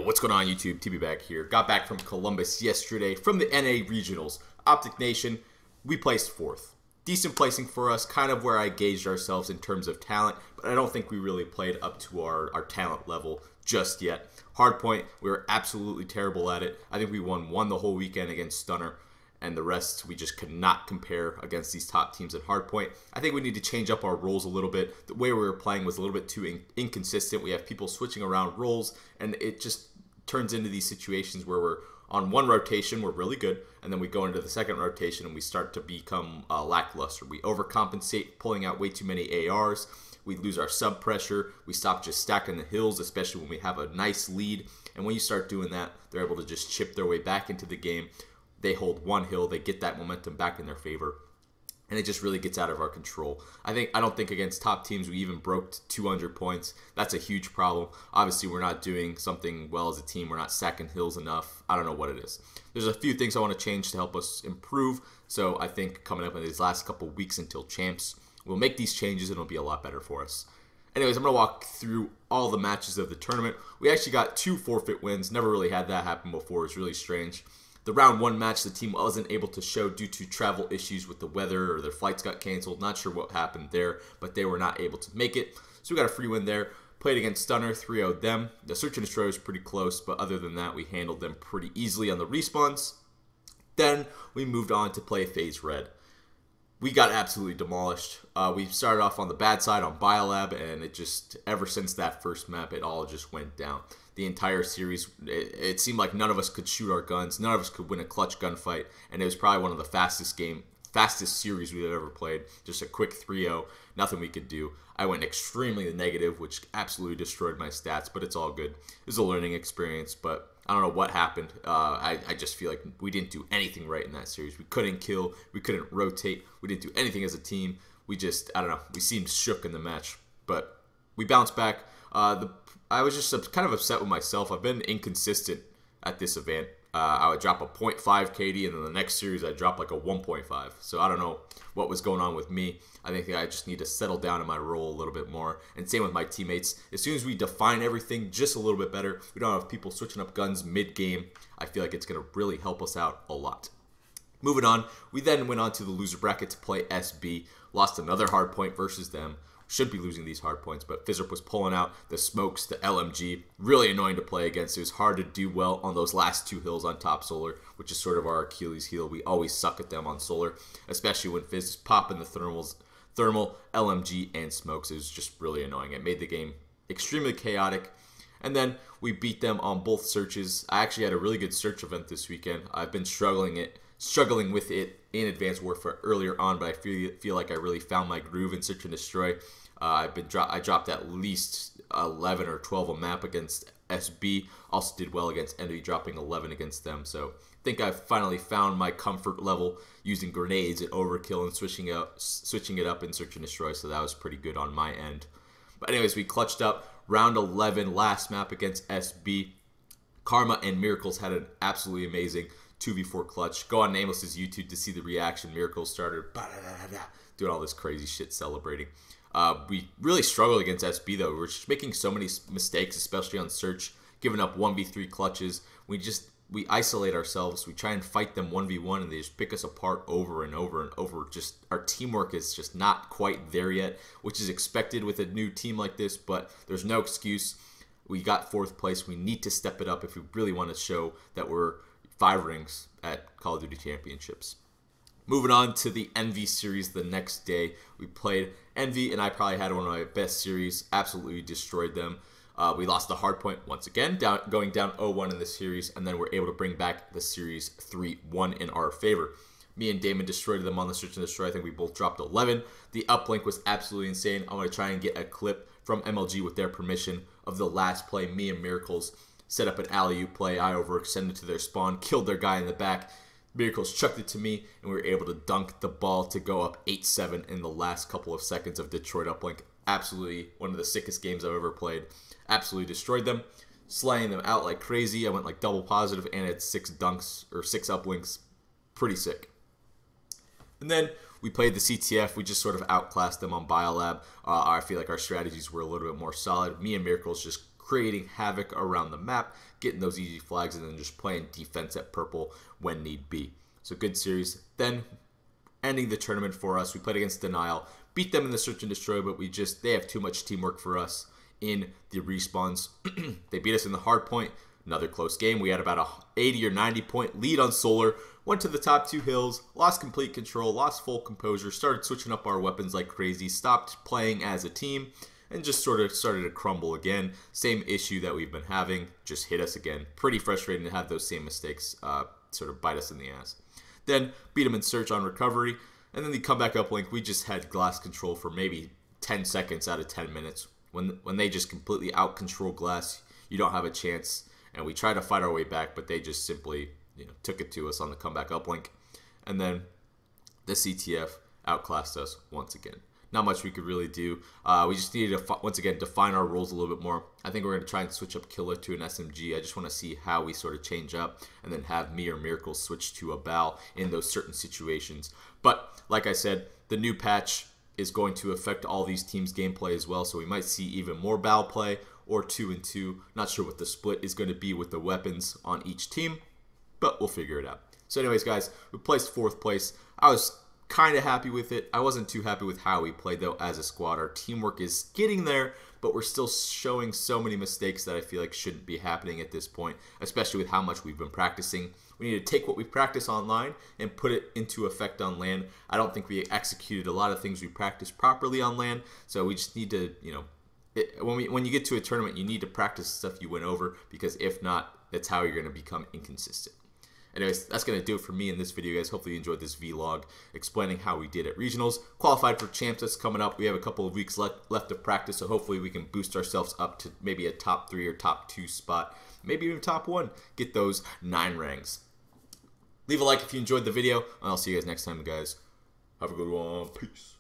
What's going on YouTube? TB back here. Got back from Columbus yesterday from the NA Regionals. OpTic Nation, we placed 4th. Decent placing for us, kind of where I gauged ourselves in terms of talent, but I don't think we really played up to our talent level just yet. Hardpoint, we were absolutely terrible at it. I think we won the whole weekend against Stunner, and the rest we just could not compare against these top teams at Hardpoint. I think we need to change up our roles a little bit. The way we were playing was a little bit too inconsistent. We have people switching around roles, and it just turns into these situations where we're on one rotation, we're really good, and then we go into the second rotation and we start to become lackluster. We overcompensate, pulling out way too many ARs. We lose our sub pressure. We stop just stacking the hills, especially when we have a nice lead. And when you start doing that, they're able to just chip their way back into the game. They hold one hill, they get that momentum back in their favor, and it just really gets out of our control. I don't think against top teams we even broke 200 points. That's a huge problem. Obviously, we're not doing something well as a team. We're not stacking hills enough. I don't know what it is. There's a few things I want to change to help us improve. So I think coming up in these last couple weeks until champs, we'll make these changes and it'll be a lot better for us. Anyways, I'm going to walk through all the matches of the tournament. We actually got 2 forfeit wins. Never really had that happen before. It's really strange. The round 1 match, the team wasn't able to show due to travel issues with the weather, or their flights got canceled. Not sure what happened there, but they were not able to make it. So we got a free win there. Played against Stunner, 3-0'd them. The Search and Destroy was pretty close, but other than that, we handled them pretty easily on the respawns. Then we moved on to play FaZe Red. We got absolutely demolished. We started off on the bad side on Biolab, and it just, ever since that first map, it all just went down. The entire series, it seemed like none of us could shoot our guns. None of us could win a clutch gunfight, and it was probably one of the fastest series we've ever played. Just a quick 3-0, nothing we could do. I went extremely negative, which absolutely destroyed my stats, but it's all good. It was a learning experience, but I don't know what happened. I just feel like we didn't do anything right in that series. We couldn't kill, we couldn't rotate, we didn't do anything as a team. We just, I don't know, we seemed shook in the match, but we bounced back. I was just kind of upset with myself. I've been inconsistent at this event. I would drop a 0.5 KD, and then the next series I'd drop like a 1.5. So I don't know what was going on with me. I think I just need to settle down in my role a little bit more. And same with my teammates. As soon as we define everything just a little bit better, we don't have people switching up guns mid-game, I feel like it's going to really help us out a lot. Moving on, we then went on to the loser bracket to play SB. Lost another hard point versus them. Should be losing these hard points, but Fizzerp was pulling out the smokes, the LMG. Really annoying to play against. It was hard to do well on those last 2 hills on top solar, which is sort of our Achilles heel. We always suck at them on solar, especially when Fizz is popping the thermal, LMG, and smokes. It was just really annoying. It made the game extremely chaotic. And then we beat them on both searches. I actually had a really good search event this weekend. I've been struggling with it in Advanced Warfare earlier on, but I feel like I really found my groove in Search and Destroy. I dropped at least 11 or 12 a map against SB. Also did well against Envy, dropping 11 against them. So I think I've finally found my comfort level using grenades at overkill and switching it up in Search and Destroy. So that was pretty good on my end. But anyways, we clutched up round 11, last map against SB. Karma and Miracles had an absolutely amazing 2v4 clutch. Go on Nameless's YouTube to see the reaction. Miracles started doing all this crazy shit celebrating. We really struggled against SB though. We're just making so many mistakes, especially on search, giving up 1v3 clutches. We isolate ourselves. We try and fight them 1v1 and they just pick us apart over and over and over. Just our teamwork is just not quite there yet, which is expected with a new team like this, but there's no excuse. We got 4th place. We need to step it up if we really want to show that we're 5 rings at Call of Duty Championships. Moving on to the Envy series the next day. We played Envy, and I probably had one of my best series. Absolutely destroyed them. We lost the hard point once again, going down 0-1 in the series, and then we're able to bring back the series 3-1 in our favor. Me and Damon destroyed them on the Search and Destroy. I think we both dropped 11. The uplink was absolutely insane. I'm going to try and get a clip from MLG with their permission of the last play. Me and Miracles set up an alley-oop play. I overextended to their spawn, killed their guy in the back. Miracles chucked it to me, and we were able to dunk the ball to go up 8-7 in the last couple of seconds of Detroit uplink. Absolutely one of the sickest games I've ever played. Absolutely destroyed them, slaying them out like crazy. I went like double positive and had 6 dunks or 6 uplinks. Pretty sick. And then we played the CTF. We just sort of outclassed them on Biolab. I feel like our strategies were a little bit more solid. Me and Miracles just creating havoc around the map, getting those easy flags, and then just playing defense at purple when need be. So good series. Then ending the tournament for us, we played against Denial, beat them in the search and destroy, but they have too much teamwork for us in the respawns. They beat us in the hard point. Another close game. We had about a 80 or 90 point lead on Solar. Went to the top 2 hills, lost complete control, lost full composure, started switching up our weapons like crazy, stopped playing as a team, and just sort of started to crumble again. Same issue that we've been having, just hit us again. Pretty frustrating to have those same mistakes sort of bite us in the ass. Then beat them in search on recovery, and then the comeback uplink, we just had glass control for maybe 10 seconds out of 10 minutes. When they just completely out-control glass, you don't have a chance. And we tried to fight our way back, but they just simply took it to us on the comeback uplink. And then the CTF outclassed us once again. Not much we could really do. We just needed to, once again, define our roles a little bit more. I think we're going to try and switch up Killer to an SMG. I just want to see how we sort of change up and then have me or Miracle switch to a Bal in those certain situations. But like I said, the new patch is going to affect all these teams' gameplay as well. So we might see even more Bal play or 2 and 2. Not sure what the split is going to be with the weapons on each team, but we'll figure it out. So anyways, guys, we placed 4th place. I was kind of happy with it. I wasn't too happy with how we played, though, as a squad. Our teamwork is getting there, but we're still showing so many mistakes that I feel like shouldn't be happening at this point, especially with how much we've been practicing. We need to take what we practice online and put it into effect on LAN. I don't think we executed a lot of things we practiced properly on LAN, so we just need to, when you get to a tournament, you need to practice stuff you went over, because if not, that's how you're going to become inconsistent. Anyways, that's going to do it for me in this video, guys. Hopefully you enjoyed this vlog explaining how we did at regionals. Qualified for champs, that's coming up. We have a couple of weeks left of practice, so hopefully we can boost ourselves up to maybe a top 3 or top 2 spot, maybe even top 1. Get those 9 ranks. Leave a like if you enjoyed the video, and I'll see you guys next time, guys. Have a good one. Peace.